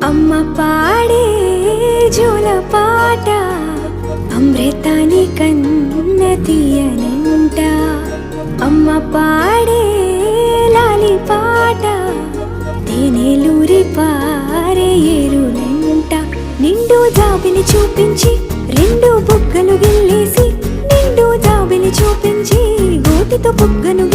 అమ్మ పాడే జోల పాట అమృతాని కన్న తీయనంట. అమ్మ పాడే లాలి పాట తేనెలూరి పారే ఏరులంట. నిండు జాబిని చూపించి రెండు బుగ్గలు గిల్లేసి, నిండు జాబిని చూపించి గోటితో బుగ్గను